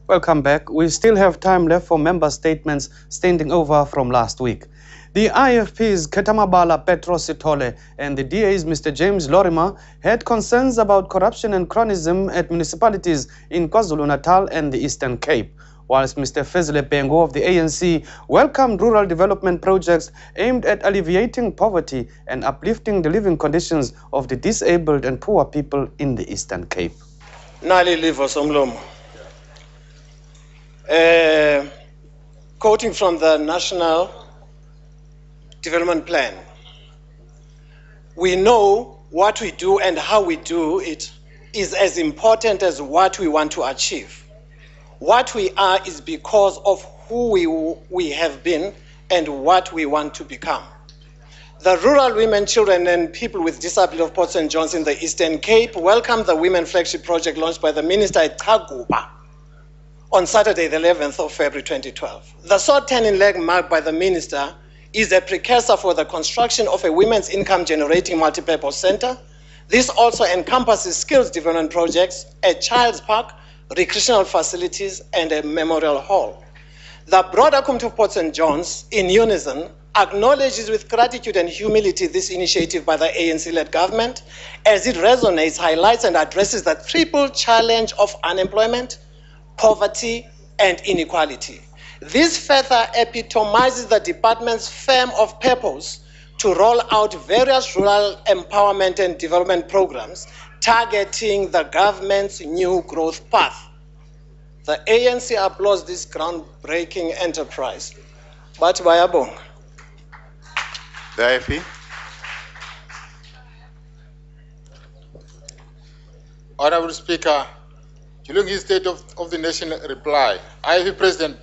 Welcome back. We still have time left for member statements standing over from last week. The IFP's Ketamabala Petro Sitole and the DA's Mr. James Lorimer had concerns about corruption and cronyism at municipalities in KwaZulu-Natal and the Eastern Cape, whilst Mr. Fezile Pengo of the ANC welcomed rural development projects aimed at alleviating poverty and uplifting the living conditions of the disabled and poor people in the Eastern Cape. Nali livo somlomo. Quoting from the National Development Plan, we know what we do and how we do it is as important as what we want to achieve. What we are is because of who we have been and what we want to become. The rural women, children and people with disability of Port St. John's in the Eastern Cape welcomed the Women Flagship Project launched by the Minister at Kaguba on Saturday, the 11th of February 2012. The sword turning leg marked by the Minister is a precursor for the construction of a women's income generating multipurpose center. This also encompasses skills development projects, a child's park, recreational facilities, and a memorial hall. The broader community of Port St. John's, in unison, acknowledges with gratitude and humility this initiative by the ANC-led government as it resonates, highlights, and addresses the triple challenge of unemployment, poverty, and inequality. This further epitomizes the department's firm of purpose to roll out various rural empowerment and development programs targeting the government's new growth path. The ANC applauds this groundbreaking enterprise. But bayabong. The IFP. Honorable Speaker, during his State of the Nation reply, IFP President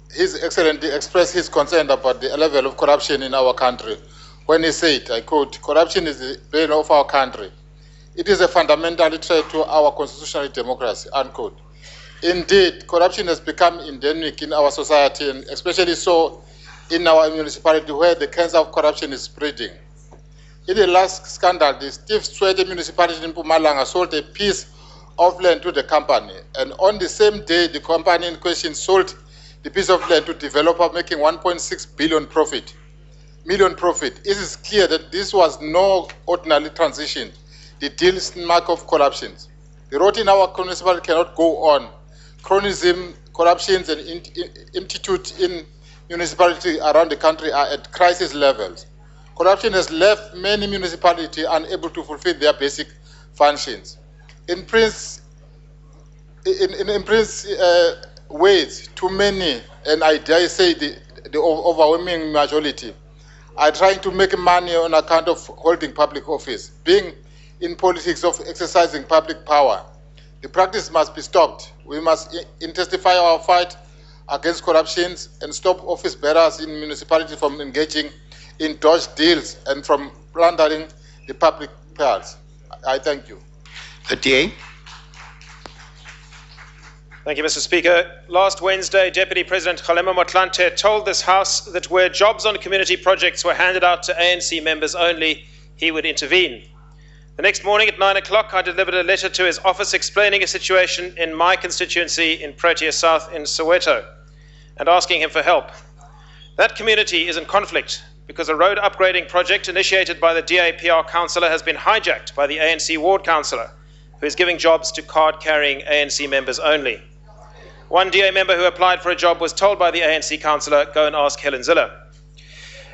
His Excellency expressed his concern about the level of corruption in our country when he said, I quote, "Corruption is the bane of our country. It is a fundamental threat to our constitutional democracy," unquote. Indeed, corruption has become endemic in our society, and especially so in our municipality where the cancer of corruption is spreading. In the last scandal, the Steve Swede municipality in Mpumalanga sold a piece of land to the company, and on the same day, the company in question sold the piece of land to developer, making 1.6 billion profit. It is clear that this was no ordinary transition. The deal is mark of corruption. The road in our municipality cannot go on. Cronyism, corruptions, and institute in municipalities around the country are at crisis levels. Corruption has left many municipalities unable to fulfill their basic functions. In ways, too many, and I dare say the overwhelming majority, are trying to make money on account of holding public office, being in politics of exercising public power. The practice must be stopped. We must intensify our fight against corruptions and stop office bearers in municipalities from engaging in dodge deals and from plundering the public purse. I thank you. The DA. Thank you, Mr. Speaker. Last Wednesday, Deputy President Kgalema Motlanthe told this House that where jobs on community projects were handed out to ANC members only, he would intervene. The next morning at 9 o'clock, I delivered a letter to his office explaining a situation in my constituency in Protea South in Soweto and asking him for help. That community is in conflict because a road upgrading project initiated by the DAPR councillor has been hijacked by the ANC ward councillor, who is giving jobs to card-carrying ANC members only. One DA member who applied for a job was told by the ANC councillor, "Go and ask Helen Ziller."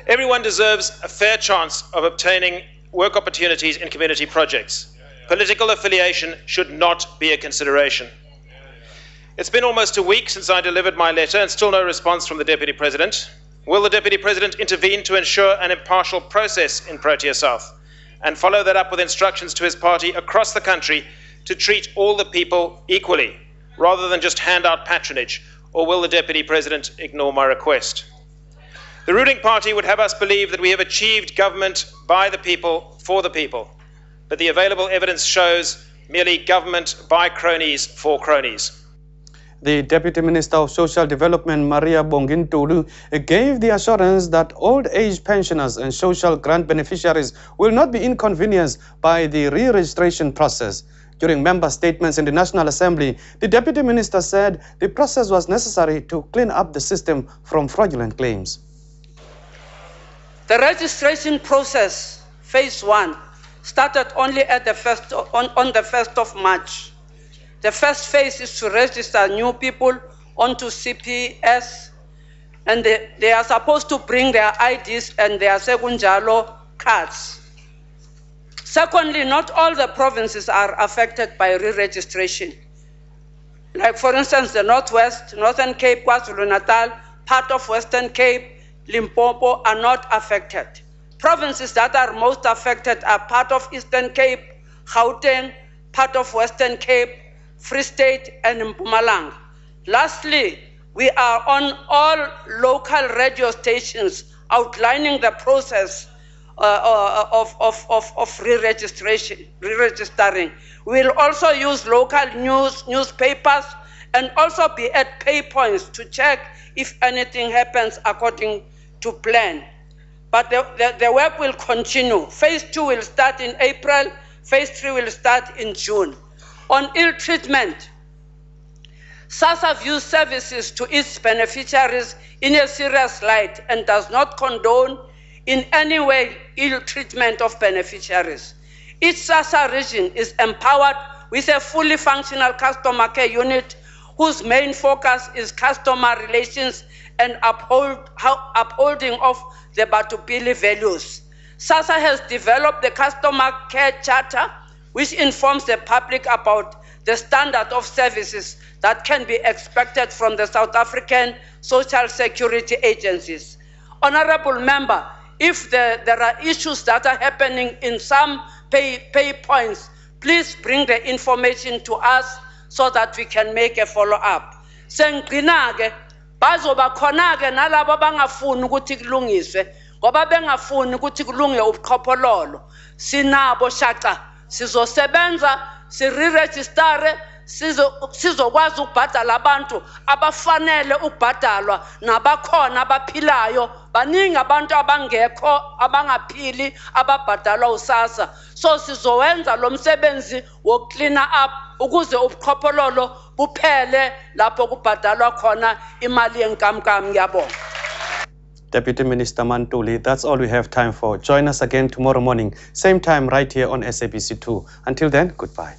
Everyone deserves a fair chance of obtaining work opportunities in community projects. Political affiliation should not be a consideration. It's been almost a week since I delivered my letter and still no response from the Deputy President. Will the Deputy President intervene to ensure an impartial process in Protea South and follow that up with instructions to his party across the country to treat all the people equally, rather than just hand out patronage, or will the Deputy President ignore my request? The ruling party would have us believe that we have achieved government by the people, for the people, but the available evidence shows merely government by cronies, for cronies. The Deputy Minister of Social Development, Maria Bongintulu, gave the assurance that old age pensioners and social grant beneficiaries will not be inconvenienced by the re-registration process. During member statements in the National Assembly, the Deputy Minister said the process was necessary to clean up the system from fraudulent claims. The registration process, phase 1, started only at the on the 1st of March. The first phase is to register new people onto CPS, and they are supposed to bring their IDs and their Sekunjalo cards. Secondly, not all the provinces are affected by re-registration. Like, for instance, the Northwest, Northern Cape, KwaZulu-Natal, part of Western Cape, Limpopo are not affected. Provinces that are most affected are part of Eastern Cape, Gauteng, part of Western Cape, Free State, and Mpumalanga. Lastly, we are on all local radio stations outlining the process of re-registering. We'll also use local newspapers and also be at pay points to check if anything happens according to plan. But the work will continue. Phase 2 will start in April, phase 3 will start in June. On ill treatment, SASSA views services to its beneficiaries in a serious light and does not condone in any way ill treatment of beneficiaries. Each SASSA region is empowered with a fully functional customer care unit whose main focus is customer relations and upholding of the Batupili values. SASSA has developed the Customer Care Charter, which informs the public about the standard of services that can be expected from the South African Social Security agencies. Honorable Member, if there are issues that are happening in some pay points, please bring the information to us so that we can make a follow-up. Sengqina-ke bazoba khona-ke nalabo bangafuni ukuthi kulungiswe ngoba bengafuni ukuthi kulunge ubuqhophololo. Sinabo shaqa, sizosebenza, si-re-registare, sizokwazi ukubhadala abantu abafanele ukubhadalwa nabakhona abaphilayo. Baningi abantu abangekho abangaphili ababhadalwa uSASSA. So sizowenza lo msebenzi wokucleana up ukuze ubuqhophololo buphele lapho kubhadalwa khona imali yenkamnkam. Ngiyabonga. Deputy Minister Mantuli, that's all we have time for. Join us again tomorrow morning, same time right here on SABC2. Until then, goodbye.